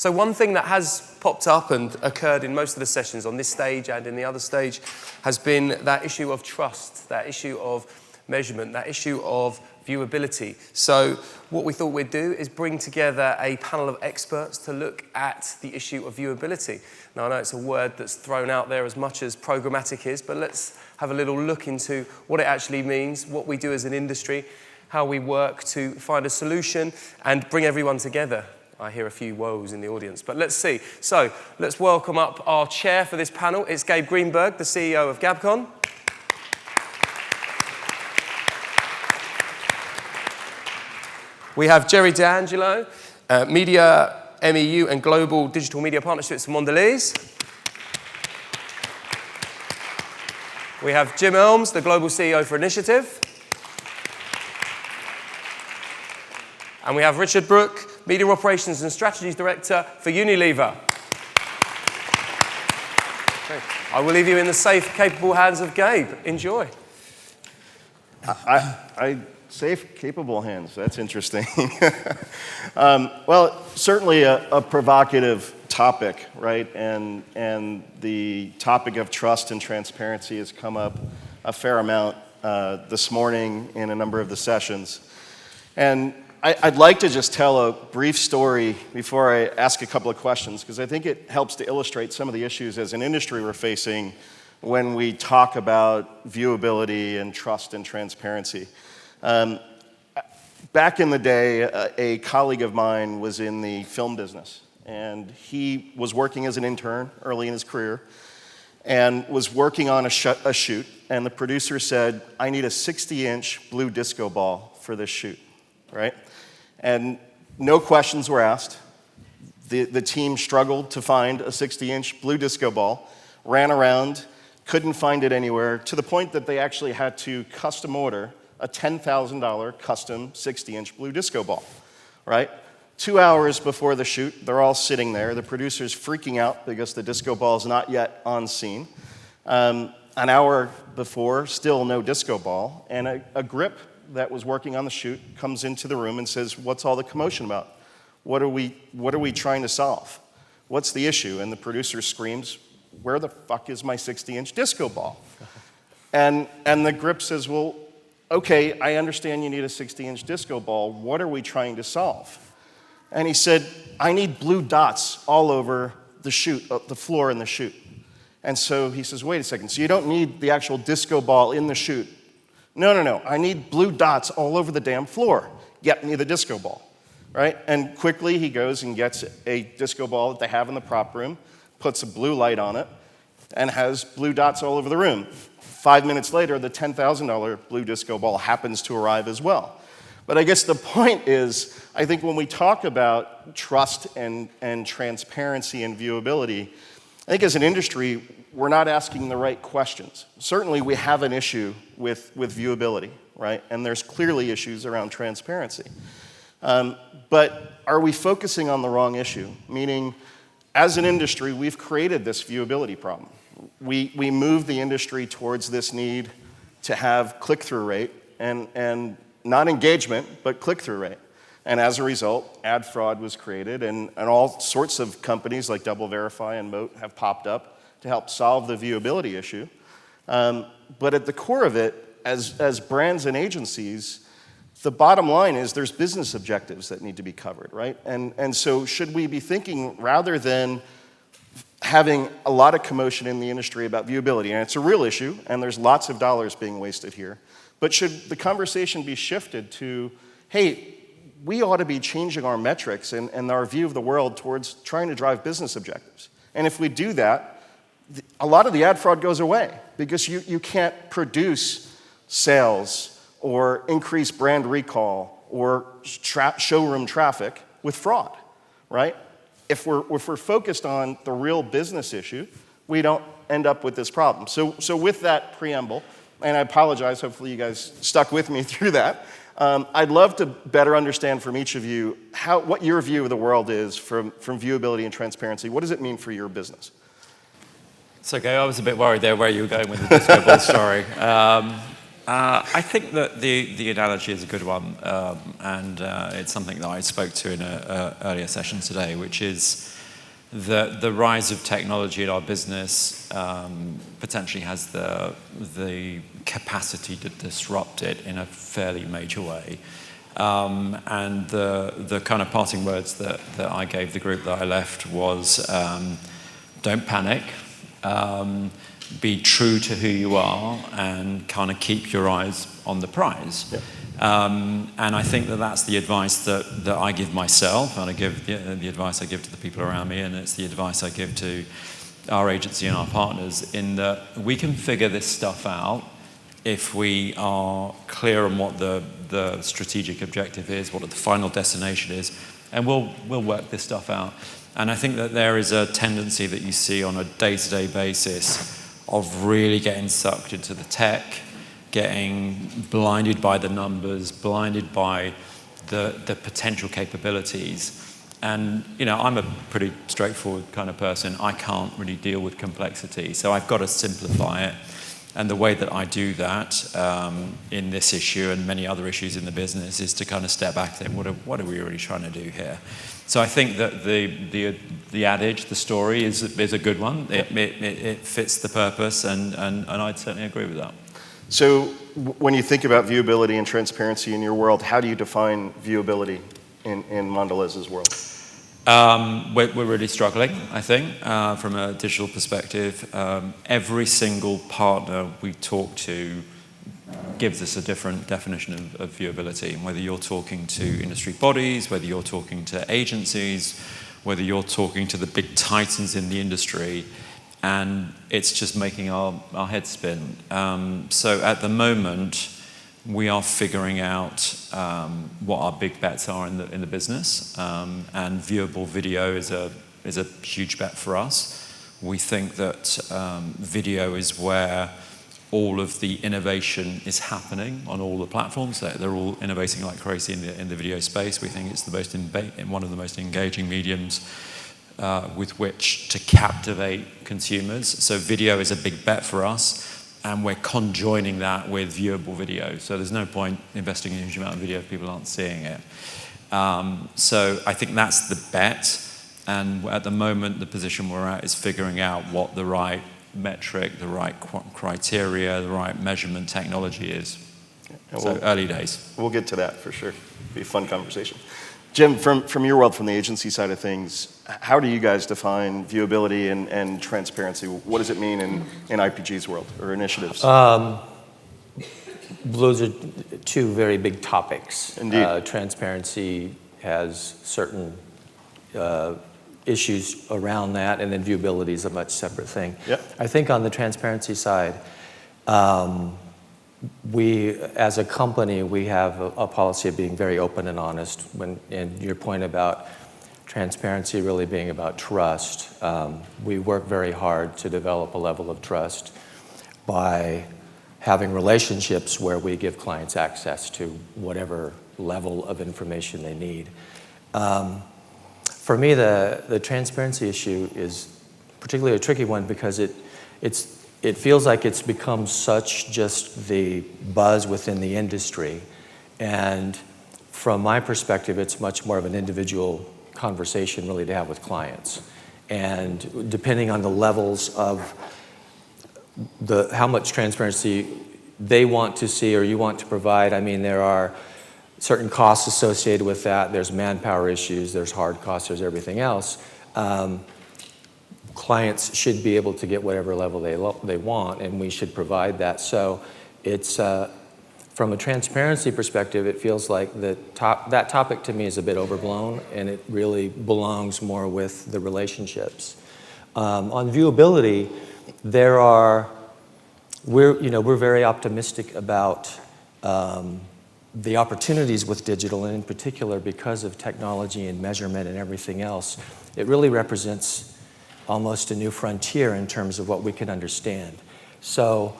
So one thing that has popped up and occurred in most of the sessions on this stage and in the other stage has been that issue of trust, that issue of measurement, that issue of viewability. So what we thought we'd do is bring together a panel of experts to look at the issue of viewability. Now, I know it's a word that's thrown out there as much as programmatic is, but let's have a little look into what it actually means, what we do as an industry, how we work to find a solution and bring everyone together. I hear a few woes in the audience, but let's see. So let's welcome up our chair for this panel. It's Gabe Greenberg, the CEO of GABBCON. We have Gerry D'Angelo, Media, MEU and Global Digital Media Partnerships for Mondelez. We have Jim Elms, the Global CEO for Initiative. And we have Richard Brooke, Media Operations and Strategies Director for Unilever. Okay. I will leave you in the safe, capable hands of Gabe. Enjoy. Safe, capable hands. That's interesting. Well, certainly a provocative topic, right? And the topic of trust and transparency has come up a fair amount this morning in a number of the sessions. And I'd like to just tell a brief story before I ask a couple of questions, because I think it helps to illustrate some of the issues as an industry we're facing when we talk about viewability and trust and transparency. Back in the day, a colleague of mine was in the film business, and he was working as an intern early in his career and was working on a shoot, and the producer said, "I need a 60-inch blue disco ball for this shoot," right? And no questions were asked. The team struggled to find a 60-inch blue disco ball, ran around, couldn't find it anywhere, to the point that they actually had to custom order a $10,000 custom 60-inch blue disco ball, right? 2 hours before the shoot, they're all sitting there. The producer's freaking out because the disco ball is not yet on scene. An hour before, still no disco ball, and a grip that was working on the shoot comes into the room and says, "What's all the commotion about? What are we trying to solve? What's the issue?" And the producer screams, "Where the fuck is my 60-inch disco ball?" And the grip says, "Well, okay, I understand you need a 60-inch disco ball. What are we trying to solve?" And he said, "I need blue dots all over the shoot, the floor in the shoot." And so he says, "Wait a second, so you don't need the actual disco ball in the shoot?" No, I need blue dots all over the damn floor. Get me the disco ball, right? And quickly he goes and gets a disco ball that they have in the prop room, puts a blue light on it, and has blue dots all over the room. 5 minutes later, the $10,000 blue disco ball happens to arrive as well. But I guess the point is, I think when we talk about trust and transparency and viewability, I think as an industry, we're not asking the right questions. Certainly we have an issue with viewability, right? And there's clearly issues around transparency. But are we focusing on the wrong issue? Meaning, as an industry, we've created this viewability problem. We move the industry towards this need to have click-through rate, and not engagement, but click-through rate. And as a result, ad fraud was created, and all sorts of companies like DoubleVerify and Moat have popped up to help solve the viewability issue. But at the core of it, as brands and agencies, the bottom line is there's business objectives that need to be covered, right? And so should we be thinking, rather than having a lot of commotion in the industry about viewability, and it's a real issue, and there's lots of dollars being wasted here, but should the conversation be shifted to, hey, we ought to be changing our metrics and our view of the world towards trying to drive business objectives. And if we do that, a lot of the ad fraud goes away, because you can't produce sales or increase brand recall or showroom traffic with fraud, right? If we're focused on the real business issue, we don't end up with this problem. So with that preamble, and I apologize, hopefully you guys stuck with me through that, I'd love to better understand from each of you what your view of the world is from viewability and transparency. What does it mean for your business? So, Gabe, I was a bit worried there where you were going with the disco ball story. I think that the analogy is a good one, and it's something that I spoke to in an earlier session today, which is that the rise of technology in our business potentially has the capacity to disrupt it in a fairly major way. And the kind of parting words that I gave the group that I left was, don't panic. Be true to who you are and kind of keep your eyes on the prize. Yep. And I think that that's the advice that I give myself, and I give the advice I give to the people around me, and it's the advice I give to our agency and our partners, in that we can figure this stuff out if we are clear on what the strategic objective is, what the final destination is, and we'll work this stuff out. And I think that there is a tendency that you see on a day-to-day basis of really getting sucked into the tech, getting blinded by the numbers, blinded by the potential capabilities. And, you know, I'm a pretty straightforward kind of person. I can't really deal with complexity, so I've got to simplify it. And the way that I do that in this issue and many other issues in the business is to kind of step back and think, what are we really trying to do here? So I think that the adage, the story, is a good one. It fits the purpose, and I'd certainly agree with that. So when you think about viewability and transparency in your world, how do you define viewability in Mondelez's world? We're really struggling, I think, from a digital perspective. Every single partner we talk to gives us a different definition of viewability. And whether you're talking to industry bodies, whether you're talking to agencies, whether you're talking to the big titans in the industry, and it's just making our heads spin. So at the moment, we are figuring out what our big bets are in the business, and viewable video is a huge bet for us. We think that video is where all of the innovation is happening on all the platforms. They're all innovating like crazy in the video space. We think it's one of the most engaging mediums with which to captivate consumers. So video is a big bet for us, and we're conjoining that with viewable video. So there's no point investing in a huge amount of video if people aren't seeing it. So I think that's the bet, and at the moment the position we're at is figuring out what the right metric, the right criteria, the right measurement technology is. So early days. We'll get to that for sure. It'll be a fun conversation. Jim, from your world, from the agency side of things, how do you guys define viewability and transparency? What does it mean in IPG's world or initiatives? Those are two very big topics. Indeed. Transparency has certain issues around that, and then viewability is a much separate thing. Yep. I think on the transparency side, we, as a company, we have a policy of being very open and honest. And your point about transparency really being about trust, we work very hard to develop a level of trust by having relationships where we give clients access to whatever level of information they need. For me, the transparency issue is particularly a tricky one because it feels like it's become such just the buzz within the industry. And from my perspective, it's much more of an individual conversation really to have with clients. And depending on the levels of how much transparency they want to see or you want to provide, I mean, there are certain costs associated with that. There's manpower issues, there's hard costs, there's everything else. Clients should be able to get whatever level they want, and we should provide that. So it's, from a transparency perspective, it feels like that topic to me is a bit overblown, and it really belongs more with the relationships. On viewability, we're very optimistic about the opportunities with digital, and in particular because of technology and measurement and everything else. It really represents almost a new frontier in terms of what we can understand. So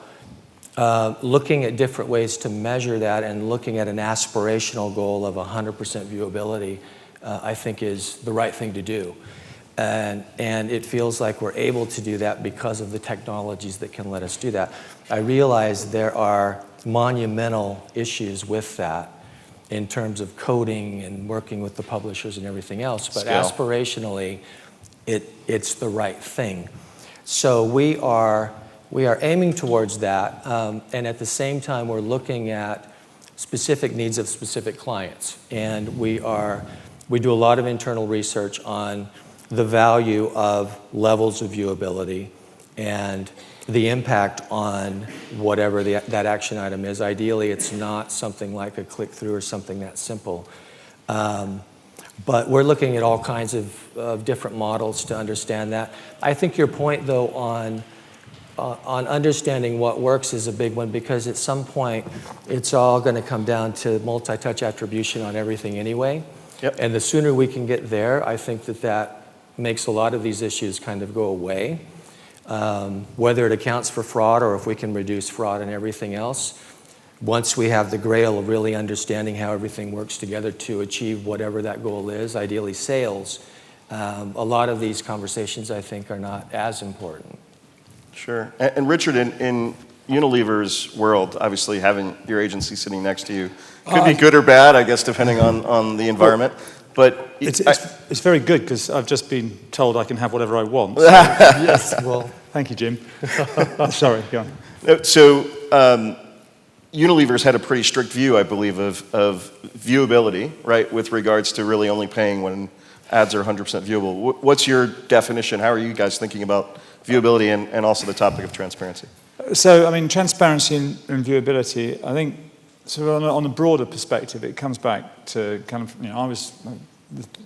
looking at different ways to measure that and looking at an aspirational goal of 100% viewability, I think is the right thing to do. And it feels like we're able to do that because of the technologies that can let us do that. I realize there are monumental issues with that in terms of coding and working with the publishers and everything else, but Scale. aspirationally, it's the right thing. So we are aiming towards that, and at the same time, we're looking at specific needs of specific clients. And we do a lot of internal research on the value of levels of viewability and the impact on whatever that action item is. Ideally, it's not something like a click-through or something that simple. But we're looking at all kinds of different models to understand that. I think your point, though, on understanding what works is a big one, because at some point, it's all going to come down to multi-touch attribution on everything anyway. Yep. And the sooner we can get there, I think that makes a lot of these issues kind of go away. Whether it accounts for fraud or if we can reduce fraud and everything else, once we have the grail of really understanding how everything works together to achieve whatever that goal is, ideally sales, a lot of these conversations, I think, are not as important. Sure. And Richard, in Unilever's world, obviously having your agency sitting next to you could be good or bad, I guess, depending on the environment. But it's very good, because I've just been told I can have whatever I want. So. Yes, well, Thank you, Jim. Sorry, go on. So Unilever's had a pretty strict view, I believe, of viewability, right, with regards to really only paying when ads are 100% viewable. What's your definition? How are you guys thinking about viewability and also the topic of transparency? So, I mean, transparency and viewability, I think, sort of on a broader perspective, it comes back to kind of,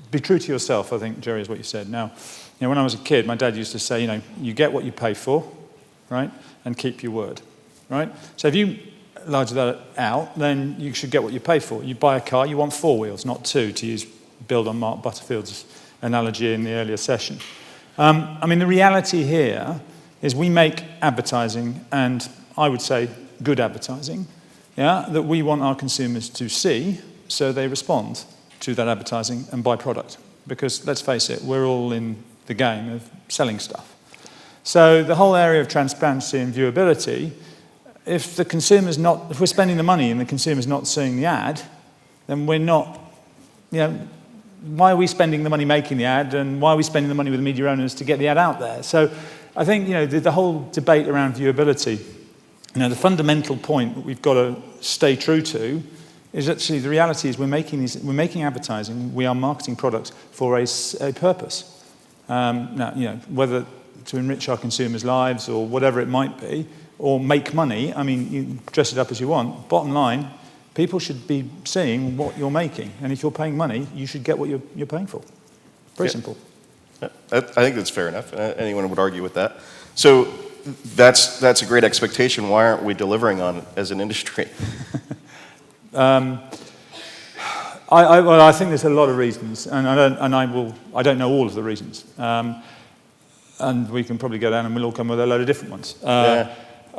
be true to yourself, I think, Gerry, is what you said. Now, when I was a kid, my dad used to say, you get what you pay for, right, and keep your word, right? So if you large that out, then you should get what you pay for. You buy a car, you want 4 wheels, not 2, to build on Mark Butterfield's analogy in the earlier session. I mean, the reality here is we make advertising, and I would say good advertising, that we want our consumers to see, so they respond to that advertising and buy product. Because let's face it, we're all in the game of selling stuff. So the whole area of transparency and viewability, if we're spending the money and the consumer's not seeing the ad, then we're not, why are we spending the money making the ad, and why are we spending the money with the media owners to get the ad out there? So I think, the whole debate around viewability, the fundamental point that we've got to stay true to is actually the reality is we're making advertising, we are marketing products for a purpose. Now, whether to enrich our consumers' lives or whatever it might be, or make money, I mean, you dress it up as you want. Bottom line, people should be seeing what you're making. And if you're paying money, you should get what you're paying for. Very simple. I think that's fair enough. Anyone would argue with that. So that's a great expectation. Why aren't we delivering on it as an industry? I think there's a lot of reasons, and I don't know all of the reasons. And we can probably go down and we'll all come with a load of different ones.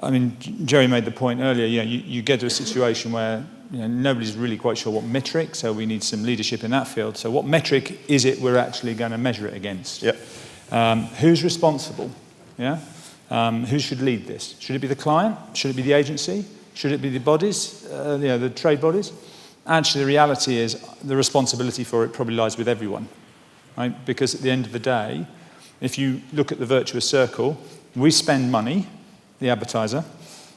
I mean, Gerry made the point earlier, you get to a situation where nobody's really quite sure what metric, so we need some leadership in that field. So what metric is it we're actually going to measure it against? Yep. Who's responsible? Who should lead this? Should it be the client? Should it be the agency? Should it be the bodies, the trade bodies? Actually, the reality is the responsibility for it probably lies with everyone, right? Because at the end of the day, if you look at the virtuous circle, we spend money, the advertiser,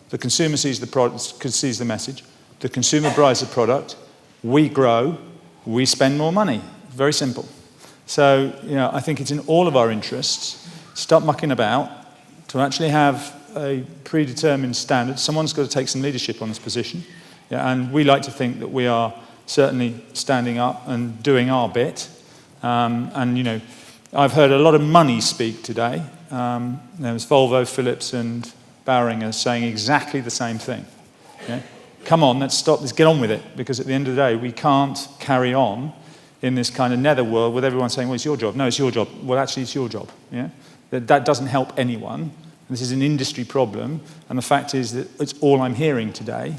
the consumer sees the product, sees the message, the consumer buys the product, we grow, we spend more money. Very simple. So, I think it's in all of our interests, stop mucking about, to actually have a predetermined standard. Someone's got to take some leadership on this position. And we like to think that we are certainly standing up and doing our bit. I've heard a lot of money speak today. There was Volvo, Philips, and Boehringer saying exactly the same thing. Come on, let's stop, let's get on with it, because at the end of the day, we can't carry on in this kind of netherworld with everyone saying, well, it's your job. No, it's your job. Well, actually, it's your job. That doesn't help anyone. This is an industry problem, and the fact is that it's all I'm hearing today,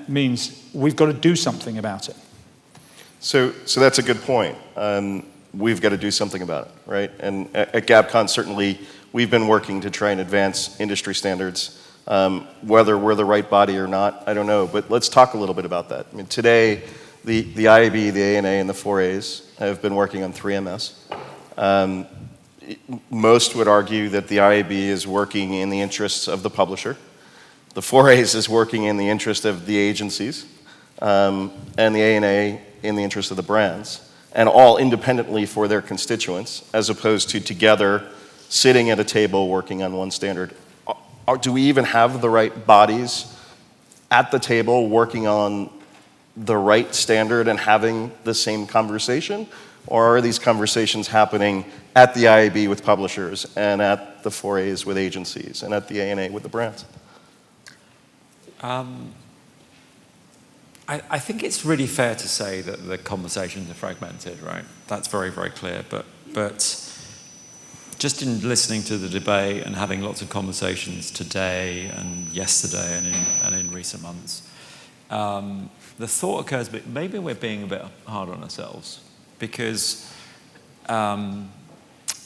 means we've got to do something about it. So that's a good point. we've got to do something about it, right? And at GABBCON, certainly, we've been working to try and advance industry standards. Whether we're the right body or not, I don't know, but let's talk a little bit about that. I mean, today, the IAB, the ANA, and the 4As have been working on 3MS. Most would argue that the IAB is working in the interests of the publisher. The 4As is working in the interest of the agencies, and the ANA in the interest of the brands, and all independently for their constituents, as opposed to together sitting at a table working on one standard. Do we even have the right bodies at the table working on the right standard and having the same conversation? Or are these conversations happening at the IAB with publishers and at the 4As with agencies and at the ANA with the brands? I think it's really fair to say that the conversations are fragmented, right? That's very, very clear. But just in listening to the debate and having lots of conversations today and yesterday and in recent months, the thought occurs, but maybe we're being a bit hard on ourselves, because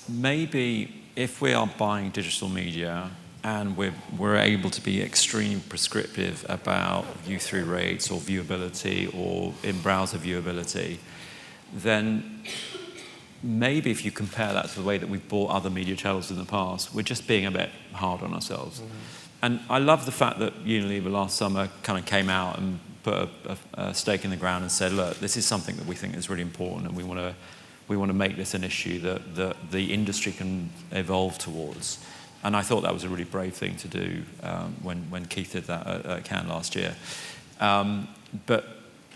maybe if we are buying digital media and we're able to be extremely prescriptive about view-through rates or viewability or in-browser viewability, then maybe if you compare that to the way that we've bought other media channels in the past, we're just being a bit hard on ourselves. Mm-hmm. And I love the fact that Unilever last summer kind of came out and put a stake in the ground and said, look, this is something that we think is really important, and we want to make this an issue that the industry can evolve towards. And I thought that was a really brave thing to do when Keith did that at Cannes last year. But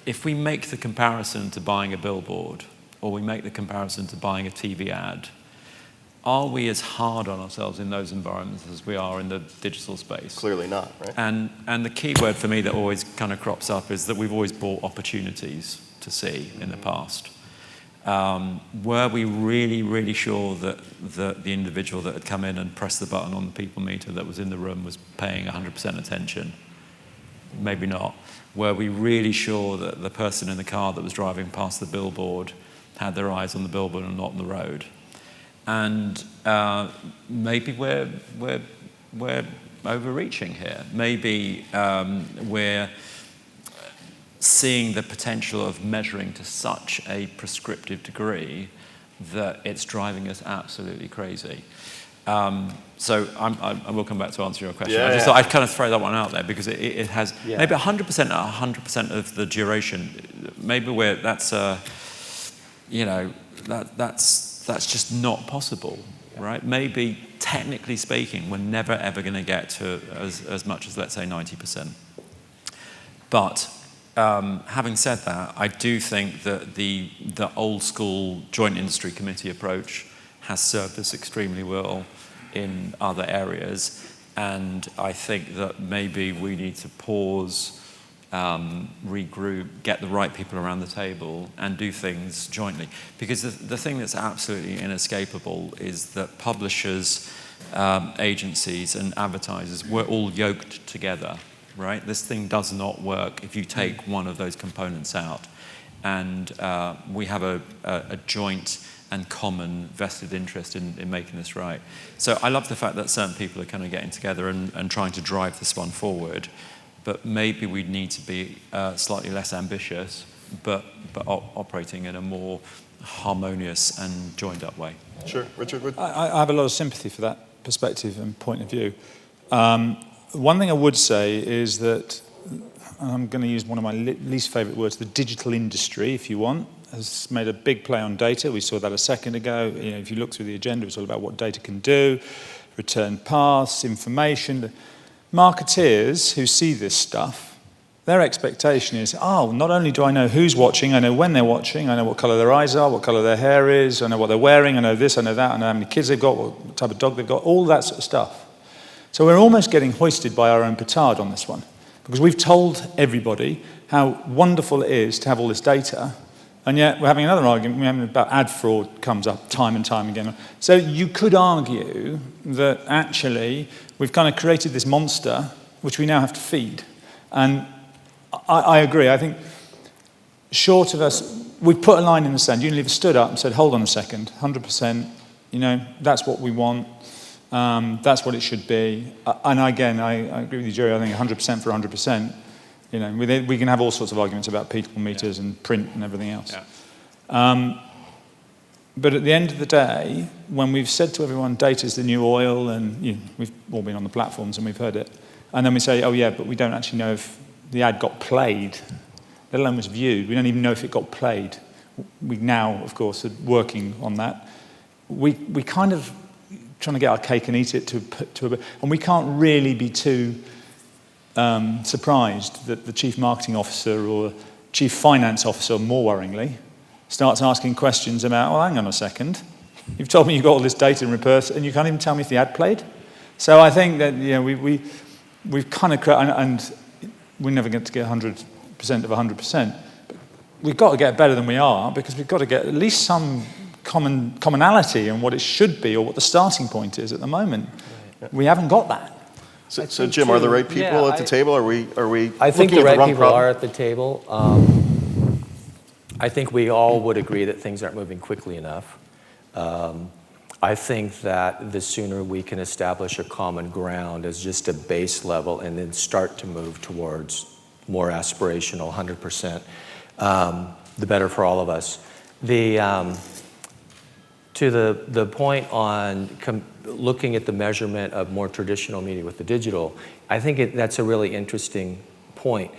if we make the comparison to buying a billboard, or we make the comparison to buying a TV ad, are we as hard on ourselves in those environments as we are in the digital space? Clearly not, right? And the key word for me that always kind of crops up is that we've always bought opportunities to see in the past. Were we really, really sure that the individual that had come in and pressed the button on the people meter that was in the room was paying 100% attention? Maybe not. Were we really sure that the person in the car that was driving past the billboard had their eyes on the billboard and not on the road? And maybe we're overreaching here. Maybe we're seeing the potential of measuring to such a prescriptive degree that it's driving us absolutely crazy. So I will come back to answer your question. I just thought I'd kind of throw that one out there, because it has maybe 100% at 100% of the duration. Maybe that's just not possible, right? Maybe technically speaking, we're never ever going to get to as much as, let's say, 90%. But having said that, I do think that the old school joint industry committee approach has served us extremely well in other areas, and I think that maybe we need to pause, regroup, get the right people around the table, and do things jointly. Because the thing that's absolutely inescapable is that publishers, agencies, and advertisers, we're all yoked together, right? This thing does not work if you take one of those components out. And we have a joint and common vested interest in making this right. So I love the fact that certain people are kind of getting together and trying to drive this one forward. But maybe we need to be slightly less ambitious, but operating in a more harmonious and joined up way. Sure. Richard? I have a lot of sympathy for that perspective and point of view. One thing I would say is that, and I'm going to use one of my least favourite words, the digital industry, if you want, has made a big play on data. We saw that a second ago. You know, if you look through the agenda, it's all about what data can do, return paths, information. Marketeers who see this stuff, their expectation is, oh, not only do I know who's watching, I know when they're watching, I know what colour their eyes are, what colour their hair is, I know what they're wearing, I know this, I know that, I know how many kids they've got, what type of dog they've got, all that sort of stuff. So we're almost getting hoisted by our own petard on this one, because we've told everybody how wonderful it is to have all this data, and yet we're having another argument. We're having about ad fraud comes up time and time again. So you could argue that actually we've kind of created this monster which we now have to feed. And I agree. I think short of us, we've put a line in the sand. Unilever stood up and said, hold on a second, 100%, that's what we want. That's what it should be. And again, I agree with you, Gerry. I think 100% for 100%. We can have all sorts of arguments about people meters and print and everything else. Yeah. But at the end of the day, when we've said to everyone, data is the new oil, and we've all been on the platforms and we've heard it, and then we say, oh yeah, but we don't actually know if the ad got played, let alone was viewed. We don't even know if it got played. We now, of course, are working on that. We kind of trying to get our cake and eat it to a bit, and we can't really be too surprised that the chief marketing officer or chief finance officer, more worryingly, starts asking questions about, well, hang on a second, you've told me you've got all this data in reverse, and you can't even tell me if the ad played. So I think that we've kind of, and we're never going to get 100% of 100%, but we've got to get better than we are, because we've got to get at least some commonality in what it should be or what the starting point is at the moment. Right. We haven't got that. So Jim, are the right people at the table? Are we I think looking the at right the people wrong are at the table. I think we all would agree that things aren't moving quickly enough. I think that the sooner we can establish a common ground as just a base level and then start to move towards more aspirational 100%, the better for all of us. To the point on looking at the measurement of more traditional media with the digital, I think that's a really interesting point,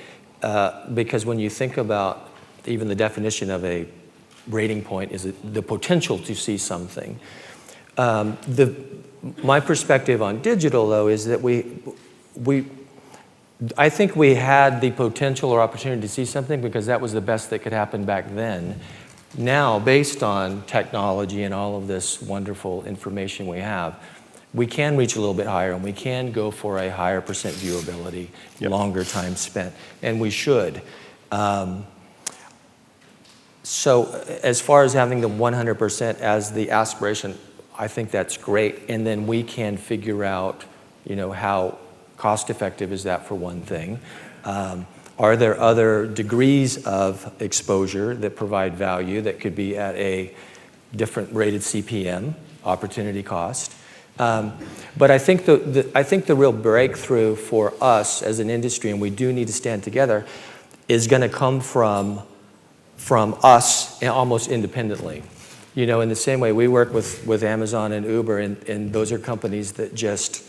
because when you think about even the definition of a rating point is the potential to see something. My perspective on digital, though, is that I think we had the potential or opportunity to see something because that was the best that could happen back then. Now, based on technology and all of this wonderful information we have, we can reach a little bit higher, and we can go for a higher percent viewability, longer time spent, and we should. So as far as having the 100% as the aspiration, I think that's great. And then we can figure out, how cost effective is that for one thing. Are there other degrees of exposure that provide value that could be at a different rated CPM, opportunity cost? But I think the real breakthrough for us as an industry, and we do need to stand together, is going to come from us almost independently. In the same way we work with Amazon and Uber, and those are companies that just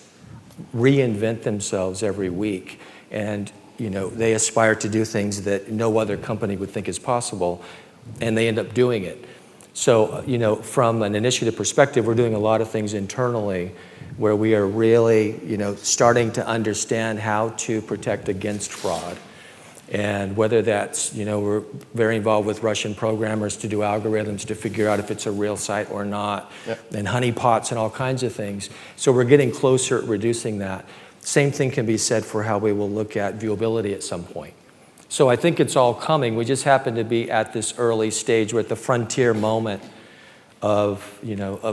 reinvent themselves every week. And they aspire to do things that no other company would think is possible, and they end up doing it. So, from an initiative perspective, we're doing a lot of things internally where we are really, starting to understand how to protect against fraud. And whether that's, we're very involved with Russian programmers to do algorithms to figure out if it's a real site or not, and honeypots and all kinds of things. So we're getting closer at reducing that. Same thing can be said for how we will look at viewability at some point. So I think it's all coming. We just happen to be at this early stage. We're at the frontier moment of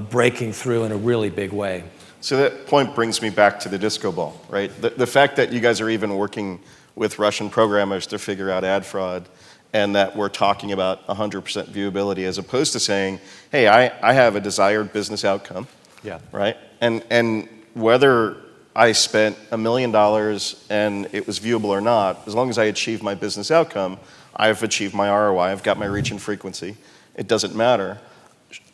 breaking through in a really big way. So that point brings me back to the disco ball, right? The fact that you guys are even working with Russian programmers to figure out ad fraud, and that we're talking about 100% viewability as opposed to saying, hey, I have a desired business outcome, right? And whether I spent $1 million and it was viewable or not, as long as I achieve my business outcome, I've achieved my ROI, I've got my reach and frequency. It doesn't matter.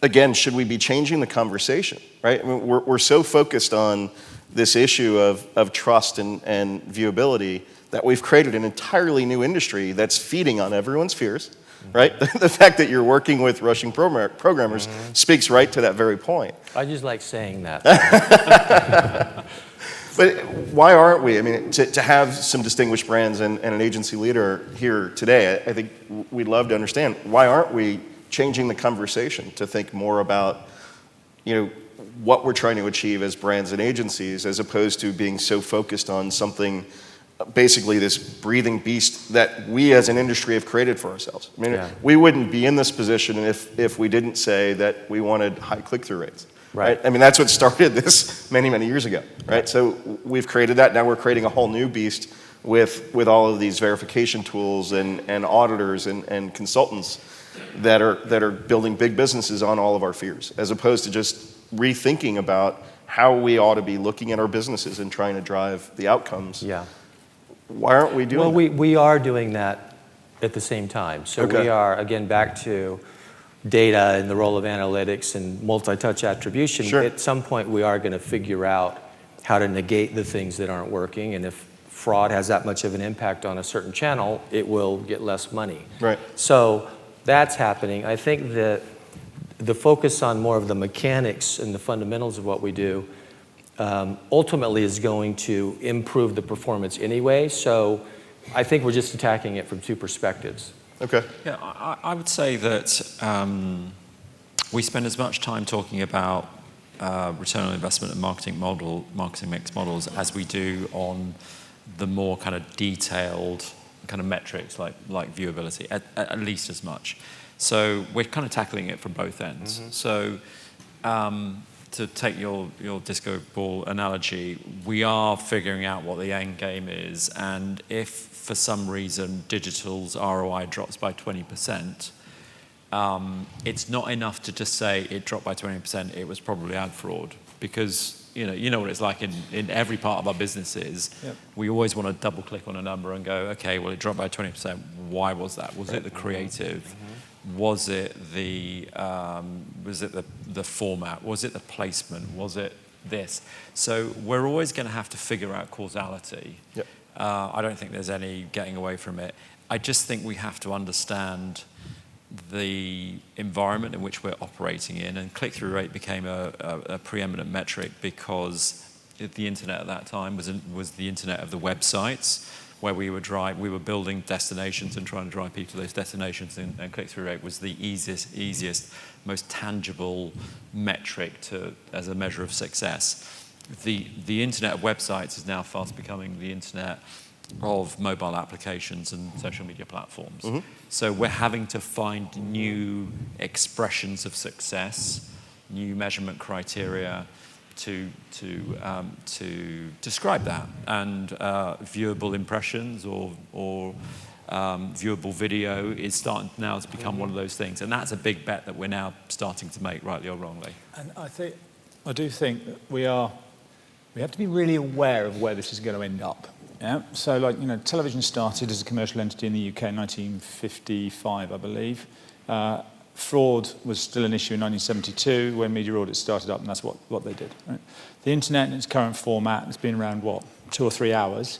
Again, should we be changing the conversation, right? I mean, we're so focused on this issue of trust and viewability that we've created an entirely new industry that's feeding on everyone's fears, right? The fact that you're working with Russian programmers speaks right to that very point. I just like saying that. But why aren't we? I mean, to have some distinguished brands and an agency leader here today, I think we'd love to understand, why aren't we changing the conversation to think more about, what we're trying to achieve as brands and agencies, as opposed to being so focused on something, basically this breathing beast that we as an industry have created for ourselves. I mean, we wouldn't be in this position if we didn't say that we wanted high click-through rates. Right. I mean, that's what started this many, many years ago, right? So we've created that. Now we're creating a whole new beast with all of these verification tools and auditors and consultants that are building big businesses on all of our fears, as opposed to just rethinking about how we ought to be looking at our businesses and trying to drive the outcomes. Yeah. Why aren't we doing that? Well, we are doing that at the same time. So Okay. we are, again, back to data and the role of analytics and multi-touch attribution. Sure. At some point, we are going to figure out how to negate the things that aren't working. And if fraud has that much of an impact on a certain channel, it will get less money. Right. So that's happening. I think that the focus on more of the mechanics and the fundamentals of what we do ultimately is going to improve the performance anyway. So I think we're just attacking it from two perspectives. Okay. Yeah, I would say that we spend as much time talking about return on investment and marketing mix models as we do on the more kind of detailed kind of metrics like viewability, at least as much. So we're kind of tackling it from both ends. Mm-hmm. So to take your disco ball analogy, we are figuring out what the end game is, and if for some reason digital's ROI drops by 20%, it's not enough to just say it dropped by 20%, it was probably ad fraud, because you know what it's like in every part of our businesses. Yep. We always want to double click on a number and go, okay, well it dropped by 20%, why was that? Was it the creative? Mm-hmm. Was it the format? Was it the placement? Was it this? So we're always going to have to figure out causality. Yep. I don't think there's any getting away from it. I just think we have to understand the environment in which we're operating in, and click-through rate became a preeminent metric because the internet at that time was the internet of the websites, where we were building destinations and trying to drive people to those destinations, and click-through rate was the easiest, most tangible metric as a measure of success. The internet of websites is now fast becoming the internet of mobile applications and social media platforms. Mm-hmm. So we're having to find new expressions of success, new measurement criteria to describe that, and viewable impressions or viewable video is starting now to become one of those things, and that's a big bet that we're now starting to make, rightly or wrongly. And I do think that we have to be really aware of where this is going to end up. Yeah. So, television started as a commercial entity in the UK in 1955, I believe. Fraud was still an issue in 1972 when media audits started up, and that's what they did. Right? The internet in its current format has been around 2 or 3 hours,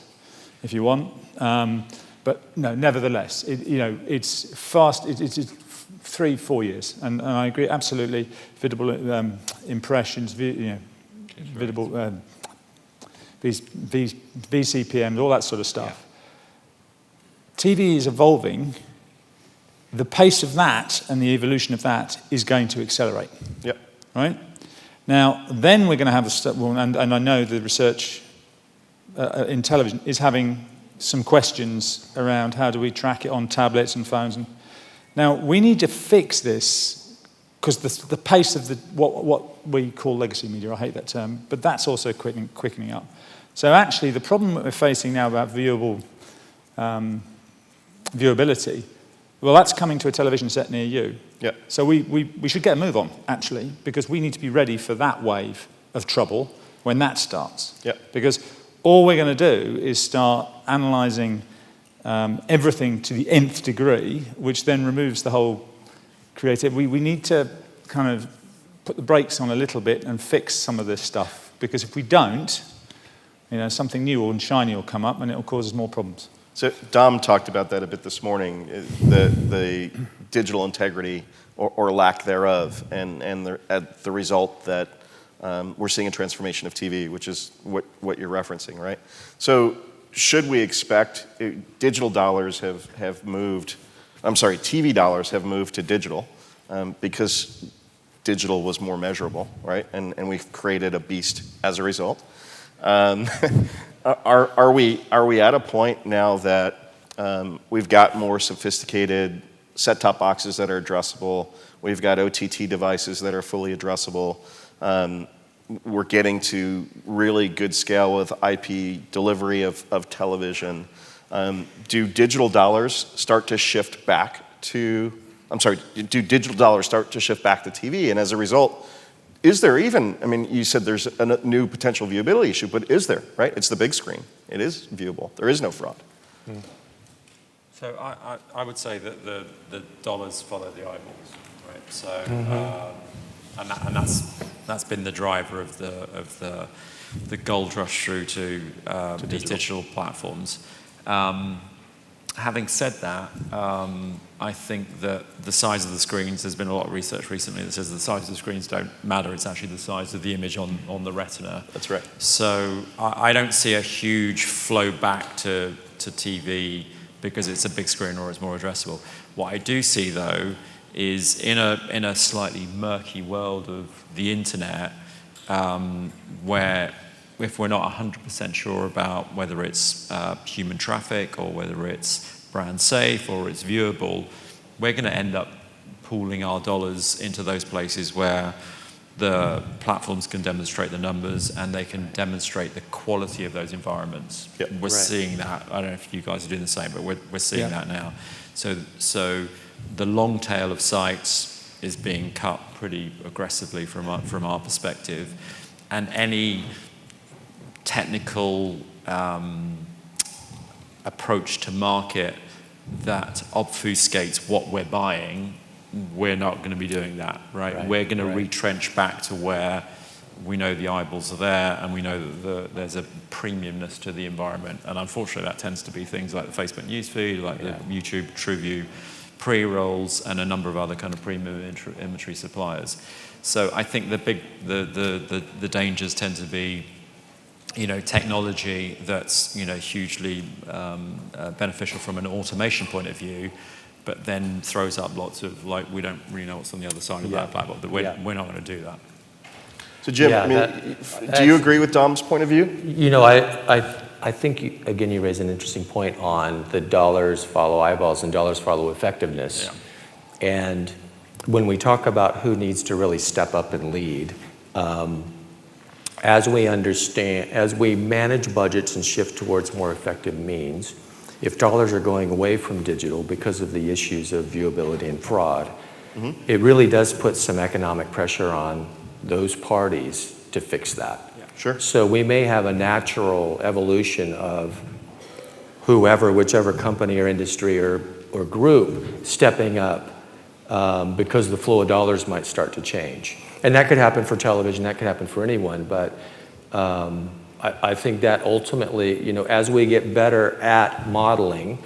if you want. But no, nevertheless, it's fast. It's 3-4 years, and I agree absolutely. Visible impressions, visible. VCPMs, all that sort of stuff. Yeah. TV is evolving. The pace of that and the evolution of that is going to accelerate. Yep. Right? Now, then we're going to have and I know the research in television is having some questions around how do we track it on tablets and phones. Now, we need to fix this because the pace of what we call legacy media, I hate that term, but that's also quickening up. So actually, the problem that we're facing now about viewability, well, that's coming to a television set near you. Yeah. So we should get a move on, actually, because we need to be ready for that wave of trouble when that starts. Yeah. Because all we're going to do is start analysing everything to the nth degree, which then removes the whole creative. We need to kind of put the brakes on a little bit and fix some of this stuff, because if we don't, something new and shiny will come up and it will cause us more problems. So Dom talked about that a bit this morning, the digital integrity or lack thereof, and the result that we're seeing a transformation of TV, which is what you're referencing, right? So should we expect digital dollars have moved? I'm sorry, TV dollars have moved to digital because digital was more measurable, right? And we've created a beast as a result. Are we at a point now that we've got more sophisticated set-top boxes that are addressable? We've got OTT devices that are fully addressable. we're getting to really good scale with IP delivery of television. Do digital dollars start to shift back to, do digital dollars start to shift back to TV? And as a result, is there even, I mean, you said there's a new potential viewability issue, but is there, right? It's the big screen. It is viewable. There is no fraud. So I would say that the dollars follow the eyeballs, right? So, and that's been the driver of the gold rush through to these digital platforms. Having said that, I think that the size of the screens, there's been a lot of research recently that says the size of the screens don't matter, it's actually the size of the image on the retina. That's right. So I don't see a huge flow back to TV because it's a big screen or it's more addressable. What I do see though is in a slightly murky world of the internet, where if we're not 100% sure about whether it's human traffic or whether it's brand safe or it's viewable, we're going to end up pooling our dollars into those places where the platforms can demonstrate the numbers and they can demonstrate the quality of those environments. Yep. We're seeing that. I don't know if you guys are doing the same, but we're seeing that now. So the long tail of sites is being cut pretty aggressively from our perspective, and any technical approach to market that obfuscates what we're buying, we're not going to be doing that, right? We're going to retrench back to where we know the eyeballs are there and we know that there's a premiumness to the environment. And unfortunately, that tends to be things like the Facebook newsfeed, like the YouTube TrueView pre-rolls, and a number of other kind of premium inventory suppliers. So I think the dangers tend to be, technology that's, hugely beneficial from an automation point of view, but then throws up lots of, we don't really know what's on the other side of that platform. We're not going to do that. So Jim, do you agree with Dom's point of view? I think, again, you raise an interesting point on the dollars follow eyeballs and dollars follow effectiveness. Yeah. And when we talk about who needs to really step up and lead, as we manage budgets and shift towards more effective means, if dollars are going away from digital because of the issues of viewability and fraud, it really does put some economic pressure on those parties to fix that. Yeah. Sure. So we may have a natural evolution of whichever company or industry or group stepping up because the flow of dollars might start to change. And that could happen for television, that could happen for anyone, but I think that ultimately, as we get better at modeling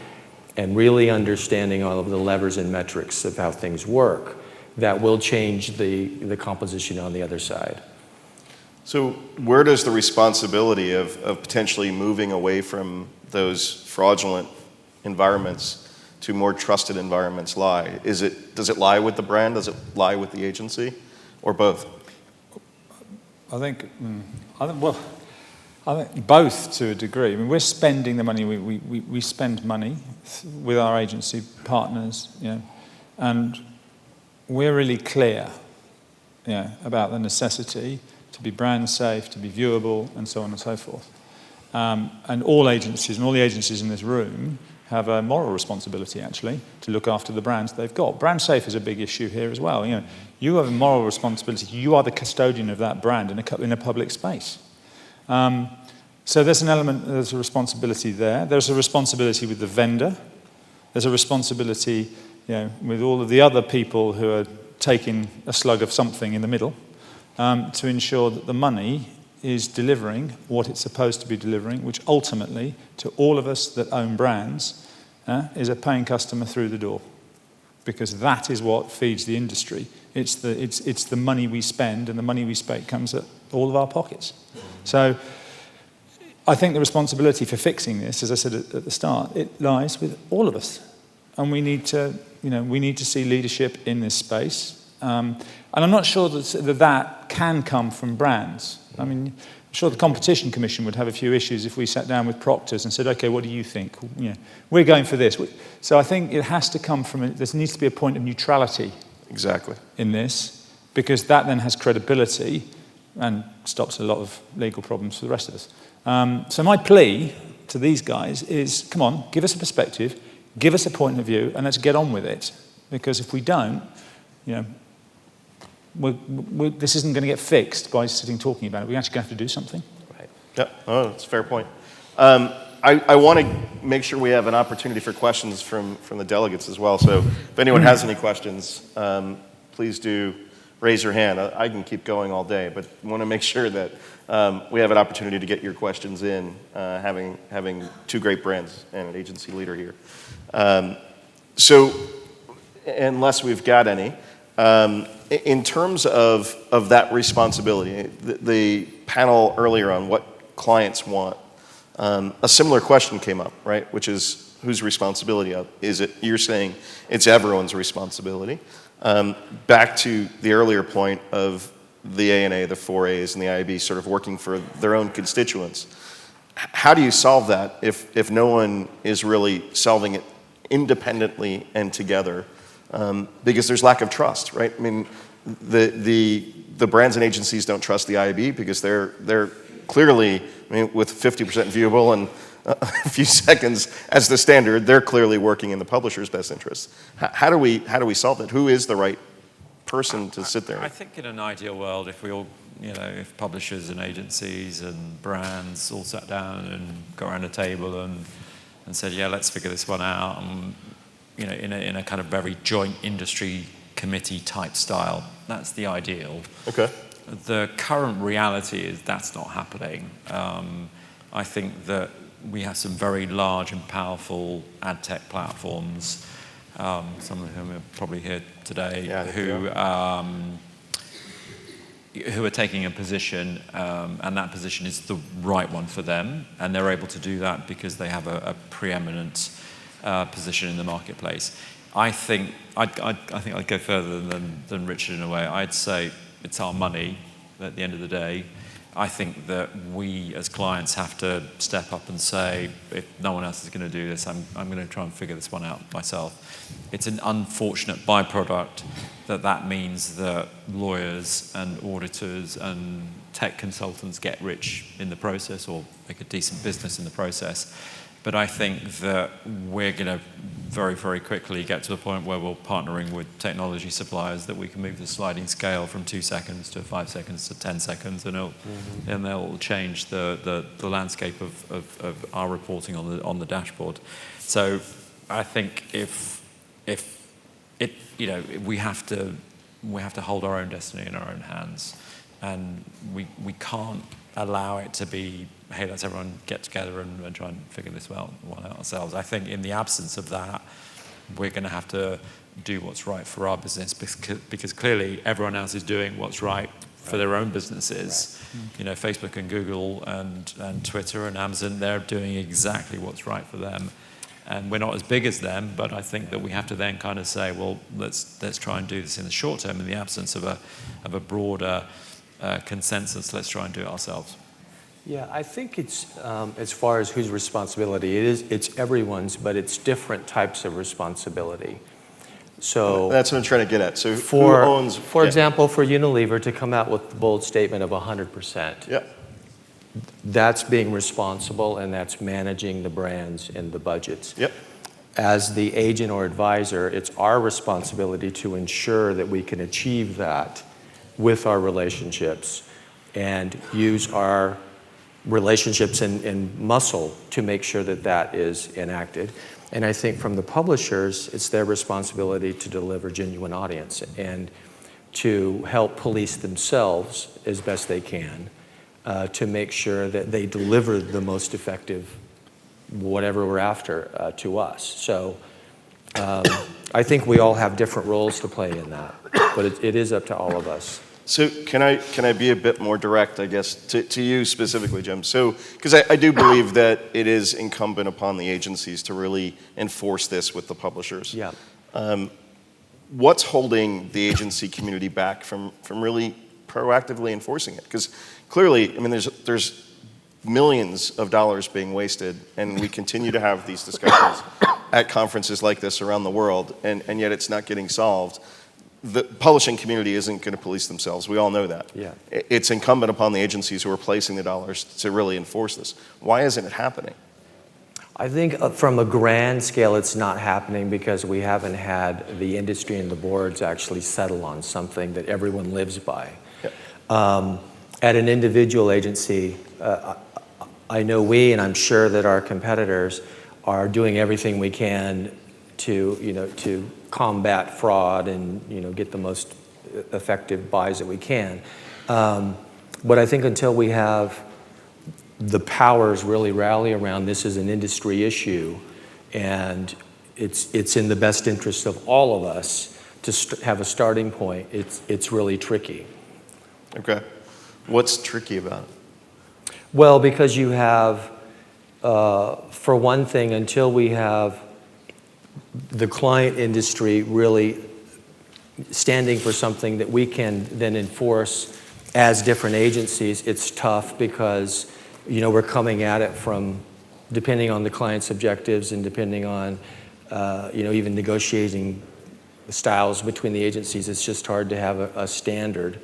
and really understanding all of the levers and metrics of how things work, that will change the composition on the other side. So where does the responsibility of potentially moving away from those fraudulent environments to more trusted environments lie? Does it lie with the brand? Does it lie with the agency? Or both? I think both to a degree. I mean, we're spending the money. We spend money with our agency partners, and we're really clear, about the necessity to be brand safe, to be viewable, and so on and so forth. And all the agencies in this room have a moral responsibility, actually, to look after the brands they've got. Brand safe is a big issue here as well. You have a moral responsibility. You are the custodian of that brand in a public space. So there's a responsibility there. There's a responsibility with the vendor. There's a responsibility, with all of the other people who are taking a slug of something in the middle, to ensure that the money is delivering what it's supposed to be delivering, which ultimately, to all of us that own brands, is a paying customer through the door. Because that is what feeds the industry. It's the money we spend, and the money we spend comes at all of our pockets. So I think the responsibility for fixing this, as I said at the start, it lies with all of us. And we need to see leadership in this space. And I'm not sure that can come from brands. I mean, I'm sure the Competition Commission would have a few issues if we sat down with Proctors and said, okay, what do you think? We're going for this. So I think it has to come from, there needs to be a point of neutrality Exactly. in this, because that then has credibility and stops a lot of legal problems for the rest of us. So my plea to these guys is, come on, give us a perspective, give us a point of view, and let's get on with it. Because if we don't, this isn't going to get fixed by sitting talking about it. We're actually going to have to do something. Right. Yeah, oh, that's a fair point. I want to make sure we have an opportunity for questions from the delegates as well. So if anyone has any questions, please do raise your hand. I can keep going all day, but I want to make sure that we have an opportunity to get your questions in, having two great brands and an agency leader here. So unless we've got any, in terms of that responsibility, the panel earlier on what clients want, a similar question came up, right? Which is, whose responsibility is it? You're saying it's everyone's responsibility. Back to the earlier point of the A&A, the 4As, and the IAB sort of working for their own constituents. How do you solve that if no one is really solving it independently and together? Because there's lack of trust, right? I mean, the brands and agencies don't trust the IAB because they're clearly, I mean, with 50% viewable and a few seconds as the standard, they're clearly working in the publisher's best interest. How do we solve it? Who is the right person to sit there? I think in an ideal world, if we all, if publishers and agencies and brands all sat down and got around a table and said, yeah, let's figure this one out, and, in a kind of very joint industry committee type style, that's the ideal. Okay. The current reality is that's not happening. I think that we have some very large and powerful ad tech platforms, some of whom are probably here today, who are taking a position, and that position is the right one for them, and they're able to do that because they have a preeminent position in the marketplace. I think I'd go further than Richard in a way. I'd say it's our money at the end of the day. I think that we as clients have to step up and say, if no one else is going to do this, I'm going to try and figure this one out myself. It's an unfortunate byproduct that means that lawyers and auditors and tech consultants get rich in the process or make a decent business in the process. But I think that we're going to very, very quickly get to the point where we're partnering with technology suppliers that we can move the sliding scale from 2 seconds to 5 seconds to 10 seconds, and they'll change the landscape of our reporting on the dashboard. So I think if we have to hold our own destiny in our own hands, and we can't allow it to be, hey, let's everyone get together and try and figure this one out ourselves. I think in the absence of that, we're going to have to do what's right for our business because clearly everyone else is doing what's right for their own businesses. Right. Facebook and Google and Twitter and Amazon, they're doing exactly what's right for them. And we're not as big as them, but I think that we have to then kind of say, well, let's try and do this in the short term in the absence of a broader consensus. Let's try and do it ourselves. Yeah, I think it's, as far as whose responsibility it is, it's everyone's, but it's different types of responsibility. So that's what I'm trying to get at. So who owns? For example, for Unilever to come out with the bold statement of 100%. Yeah. That's being responsible, and that's managing the brands and the budgets. Yep. As the agent or advisor, it's our responsibility to ensure that we can achieve that with our relationships and use our relationships and muscle to make sure that that is enacted. And I think from the publishers, it's their responsibility to deliver genuine audience and to help police themselves as best they can to make sure that they deliver the most effective whatever we're after to us. So I think we all have different roles to play in that, but it is up to all of us. So can I be a bit more direct, I guess, to you specifically, Jim? So, because I do believe that it is incumbent upon the agencies to really enforce this with the publishers. Yeah. What's holding the agency community back from really proactively enforcing it? Because clearly, I mean, there's millions of dollars being wasted, and we continue to have these discussions at conferences like this around the world, and yet it's not getting solved. the publishing community isn't going to police themselves. We all know that. Yeah. It's incumbent upon the agencies who are placing the dollars to really enforce this. Why isn't it happening? I think from a grand scale, it's not happening because we haven't had the industry and the boards actually settle on something that everyone lives by. Yeah. At an individual agency, I know we, and I'm sure that our competitors, are doing everything we can to combat fraud and get the most effective buys that we can. But I think until we have the powers really rally around this as an industry issue, and it's in the best interest of all of us to have a starting point, it's really tricky. Okay. What's tricky about it? Well, because you have, for one thing, until we have the client industry really standing for something that we can then enforce as different agencies, it's tough because we're coming at it from, depending on the client's objectives and depending on even negotiating styles between the agencies, it's just hard to have a standard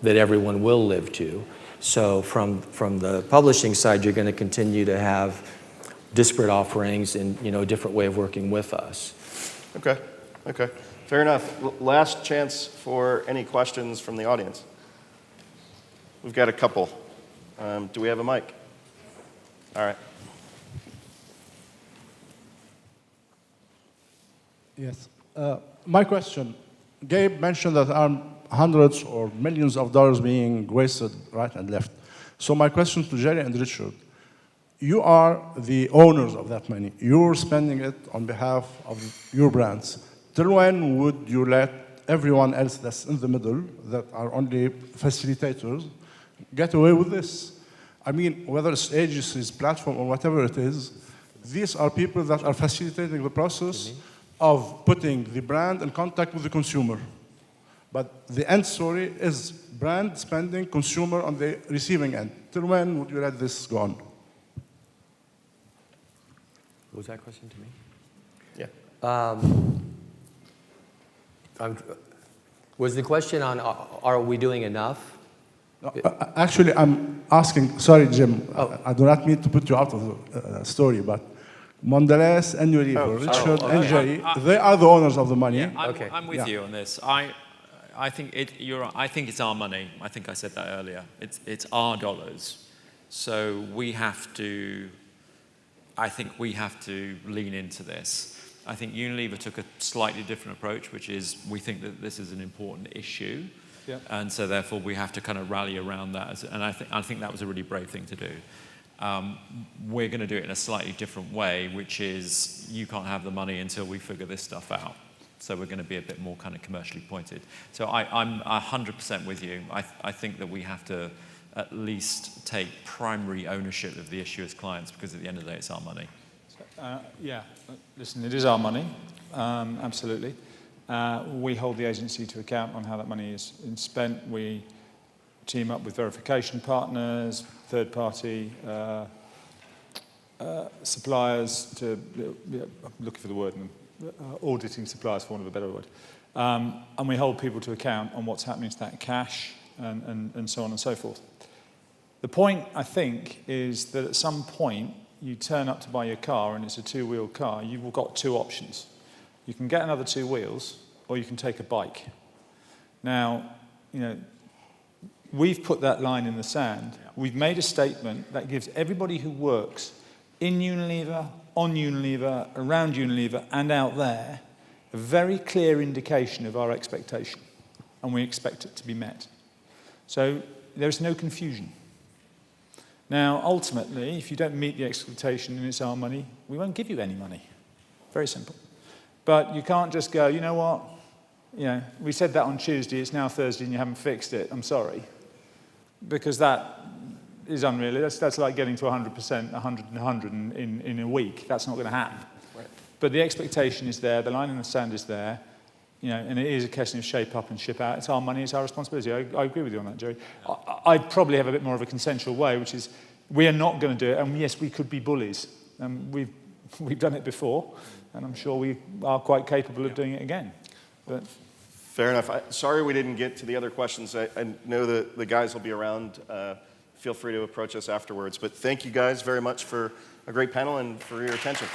that everyone will live to. So from the publishing side, you're going to continue to have disparate offerings and a different way of working with us. Okay. Okay. Fair enough. Last chance for any questions from the audience. We've got a couple. Do we have a mic? All right. Yes. My question, Gabe mentioned that there are hundreds or millions of dollars being wasted right and left. So my question to Gerry and Richard, you are the owners of that money. You're spending it on behalf of your brands. Till when would you let everyone else that's in the middle, that are only facilitators, get away with this? I mean, whether it's agencies, platform, or whatever it is, these are people that are facilitating the process of putting the brand in contact with the consumer. But the end story is brand spending, consumer on the receiving end. Till when would you let this go on? Was that question to me? Yeah. Was the question on are we doing enough? No, actually, I'm asking, sorry, Jim, I do not mean to put you out of the story, but Mondelez and Unilever, Richard and Gerry, they are the owners of the money. Yeah, I'm with you on this. I think it's our money. I think I said that earlier. It's our dollars. So I think we have to lean into this. I think Unilever took a slightly different approach, which is we think that this is an important issue. Yeah. And so therefore we have to kind of rally around that. And I think that was a really brave thing to do. We're going to do it in a slightly different way, which is you can't have the money until we figure this stuff out. So we're going to be a bit more kind of commercially pointed. So I'm 100% with you. I think that we have to at least take primary ownership of the issue as clients, because at the end of the day, it's our money. Yeah, listen, it is our money, absolutely. We hold the agency to account on how that money is spent. We team up with verification partners, third-party suppliers to, I'm looking for the word, auditing suppliers, for want of a better word. And we hold people to account on what's happening to that cash and so on and so forth. The point, I think, is that at some point, you turn up to buy your car and it's a two-wheel car, you've got two options. You can get another two wheels, or you can take a bike. Now, we've put that line in the sand. Yeah. We've made a statement that gives everybody who works in Unilever, on Unilever, around Unilever, and out there, a very clear indication of our expectation, and we expect it to be met. So there's no confusion. Now, ultimately, if you don't meet the expectation and it's our money, we won't give you any money. Very simple. But you can't just go, you know what, we said that on Tuesday, it's now Thursday and you haven't fixed it, I'm sorry. Because that is unrealistic. That's like getting to 100%, 100 in a week. That's not going to happen. Right. But the expectation is there, the line in the sand is there, and it is a question of shape up and ship out. It's our money, it's our responsibility. I agree with you on that, Gerry. I'd probably have a bit more of a consensual way, which is we are not going to do it, and yes, we could be bullies. We've done it before, and I'm sure we are quite capable of doing it again. But Fair enough. Sorry we didn't get to the other questions. I know the guys will be around. Feel free to approach us afterwards. But thank you guys very much for a great panel and for your attention.